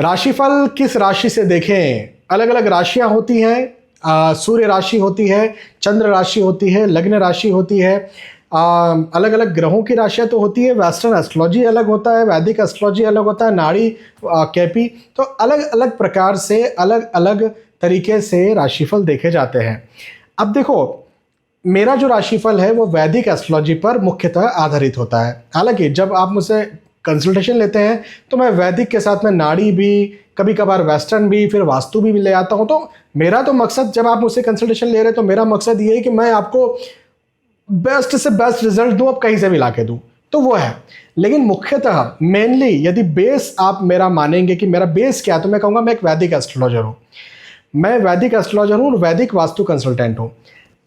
राशिफल किस राशि से देखें? अलग अलग राशियां होती हैं। सूर्य राशि होती है, चंद्र राशि होती है, लग्न राशि होती है। अलग अलग ग्रहों की राशियां तो होती है। वेस्टर्न एस्ट्रोलॉजी अलग होता है, वैदिक एस्ट्रोलॉजी अलग होता है, नाड़ी कैपी। तो अलग अलग प्रकार से अलग अलग तरीके से राशिफल देखे जाते हैं। अब देखो, मेरा जो राशिफल है वो वैदिक एस्ट्रोलॉजी पर मुख्यतः आधारित होता है। हालांकि जब आप मुझसे कंसल्टेशन लेते हैं तो मैं वैदिक के साथ में नाड़ी भी, कभी कभार वेस्टर्न भी, फिर वास्तु भी ले आता हूं। तो मेरा तो मकसद, जब आप मुझसे कंसल्टेशन ले रहे हैं तो मेरा मकसद ये है कि मैं आपको बेस्ट से बेस्ट रिजल्ट दूं, अब कहीं से भी ला के दूं, तो वो है। लेकिन मुख्यतः मेनली यदि बेस आप मेरा मानेंगे कि मेरा बेस क्या है, तो मैं कहूँगा मैं एक वैदिक एस्ट्रोलॉजर हूँ। मैं वैदिक एस्ट्रोलॉजर हूँ और वैदिक वास्तु कंसल्टेंट हूँ।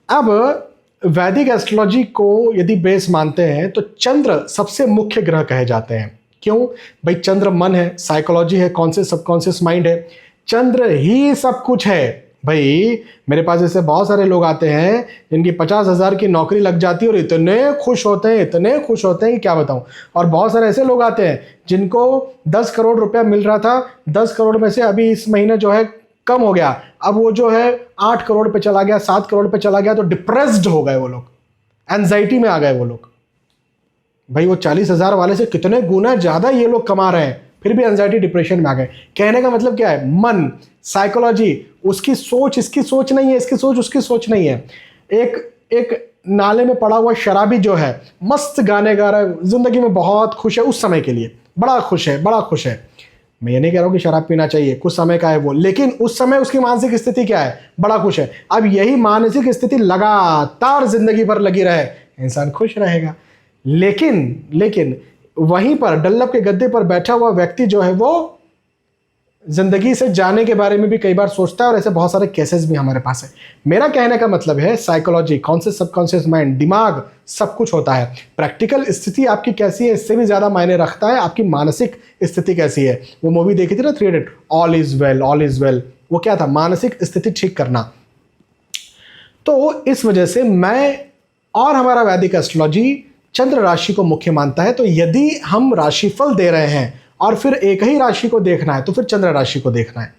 अब वैदिक एस्ट्रोलॉजी को यदि बेस मानते हैं तो चंद्र सबसे मुख्य ग्रह कहे जाते हैं। क्यों भाई? चंद्र मन है, साइकोलॉजी है, कॉन्शियस सबकॉन्शियस माइंड है। चंद्र ही सब कुछ है भाई। मेरे पास ऐसे बहुत सारे लोग आते हैं जिनकी 50,000 की नौकरी लग जाती है और इतने खुश होते हैं, इतने खुश होते हैं कि क्या बताऊं। और बहुत सारे ऐसे लोग आते हैं जिनको 10 करोड़ रुपया मिल रहा था, 10 करोड़ में से अभी इस महीने जो है कम हो गया, अब वो जो है 8 करोड़ पे चला गया, 7 करोड़ पे चला गया, तो डिप्रेस्ड हो गए वो लोग, एंजाइटी में आ गए वो लोग। भाई वो 40,000 वाले से कितने गुना ज्यादा ये लोग कमा रहे हैं, फिर भी एंजाइटी डिप्रेशन में आ गए। कहने का मतलब क्या है? मन, साइकोलॉजी, उसकी सोच इसकी सोच नहीं है, इसकी सोच उसकी सोच नहीं है। एक नाले में पड़ा हुआ शराबी जो है, मस्त गाने गा रहा है, जिंदगी में बहुत खुश है, उस समय के लिए बड़ा खुश है, बड़ा खुश है। मैं ये नहीं कह रहा हूं कि शराब पीना चाहिए, कुछ समय का है वो, लेकिन उस समय उसकी मानसिक स्थिति क्या है? बड़ा खुश है। अब यही मानसिक स्थिति लगातार जिंदगी भर लगी रहे, इंसान खुश रहेगा। लेकिन वहीं पर डल्लब के गद्दे पर बैठा हुआ व्यक्ति जो है वो जिंदगी से जाने के बारे में भी कई बार सोचता है, और ऐसे बहुत सारे केसेस भी हमारे पास है। मेरा कहने का मतलब है साइकोलॉजी, कॉन्शियस सबकॉन्शियस माइंड, दिमाग, सब कुछ होता है। प्रैक्टिकल स्थिति आपकी कैसी है इससे भी ज्यादा मायने रखता है आपकी मानसिक स्थिति कैसी है। वो मूवी देखी थी ना 3 idiot, all is well, all is well. वो क्या था? मानसिक स्थिति ठीक करना। तो इस वजह से मैं और हमारा वैदिक एस्ट्रोलॉजी चंद्र राशि को मुख्य मानता है। तो यदि हम राशिफल दे रहे हैं और फिर एक ही राशि को देखना है तो फिर चंद्र राशि को देखना है,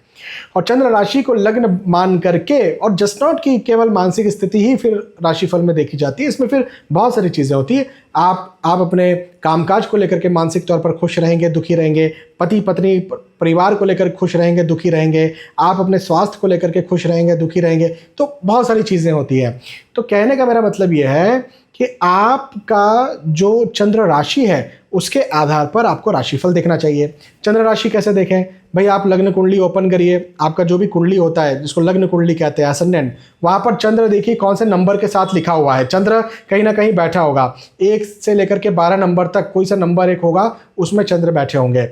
और चंद्र राशि को लग्न मान करके, और जस्ट नॉट कि केवल मानसिक स्थिति ही फिर राशिफल में देखी जाती है। इसमें फिर बहुत सारी चीजें होती है। आप अपने कामकाज को लेकर के मानसिक तौर पर खुश रहेंगे, दुखी रहेंगे, पति पत्नी परिवार को लेकर खुश रहेंगे, दुखी रहेंगे, आप अपने स्वास्थ्य को लेकर के खुश रहेंगे, दुखी रहेंगे, तो बहुत सारी चीजें होती हैं। तो कहने का मेरा मतलब यह है कि आपका जो चंद्र राशि है उसके आधार पर आपको राशिफल देखना चाहिए। चंद्र राशि कैसे देखें भाई? आप लग्न कुंडली ओपन करिए, आपका जो भी कुंडली होता है जिसको लग्न कुंडली कहते हैं, एसेंडेंट, वहां पर चंद्र देखिए कौन से नंबर के साथ लिखा हुआ है। चंद्र कहीं ना कहीं बैठा होगा, 1 से लेकर के 12 नंबर तक कोई सा नंबर एक होगा, उसमें चंद्र बैठे होंगे।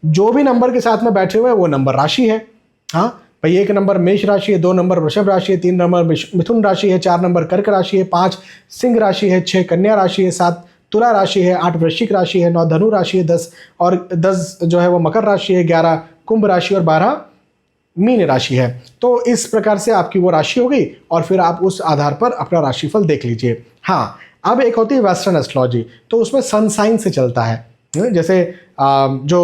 जो भी नंबर के साथ में बैठे हुए वो नंबर राशि है। हाँ भाई, 1 नंबर मेष राशि है, 2 नंबर वृषभ राशि है, 3 नंबर मिथुन राशि है, 4 नंबर कर्क राशि है, 5 सिंह राशि है, 6 कन्या राशि है, 7 तुला राशि है, 8 वृश्चिक राशि है, 9 धनु राशि है, 10 जो है वो मकर राशि है, 11 कुंभ राशि और 12 मीन राशि है। तो इस प्रकार से आपकी वो राशि हो गई, और फिर आप उस आधार पर अपना राशिफल देख लीजिए। हाँ, अब एक होती है वेस्टर्न एस्ट्रोलॉजी, तो उसमें सन साइन से चलता है। जैसे जो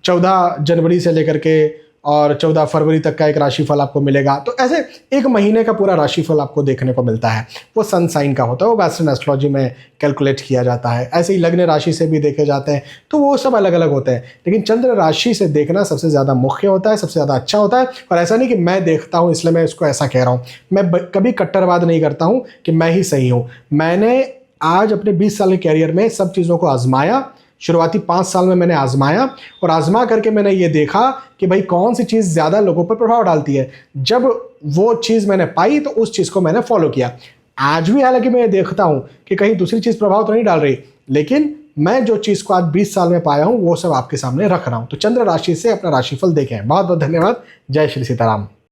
14 जनवरी से लेकर के और 14 फरवरी तक का एक राशिफल आपको मिलेगा, तो ऐसे एक महीने का पूरा राशिफल आपको देखने को मिलता है। वो सन साइन का होता है, वो वेस्टर्न एस्ट्रोलॉजी में कैलकुलेट किया जाता है। ऐसे ही लग्न राशि से भी देखे जाते हैं, तो वो सब अलग अलग होते हैं। लेकिन चंद्र राशि से देखना सबसे ज़्यादा मुख्य होता है, सबसे ज़्यादा अच्छा होता है। और ऐसा नहीं कि मैं देखता हूँ इसलिए मैं इसको ऐसा कह रहा हूँ। मैं कभी कट्टरवाद नहीं करता हूँ कि मैं ही सही हूँ। मैंने आज अपने 20 साल के कैरियर में सब चीज़ों को आजमाया। शुरुआती 5 साल में मैंने आजमाया, और आजमा करके मैंने ये देखा कि भाई कौन सी चीज़ ज़्यादा लोगों पर प्रभाव डालती है। जब वो चीज़ मैंने पाई तो उस चीज़ को मैंने फॉलो किया। आज भी हालांकि मैं ये देखता हूँ कि कहीं दूसरी चीज़ प्रभाव तो नहीं डाल रही, लेकिन मैं जो चीज़ को आज 20 साल में पाया हूँ वो सब आपके सामने रख रहा हूँ। तो चंद्र राशि से अपना राशिफल देखें। बहुत बहुत धन्यवाद। जय श्री सीताराम।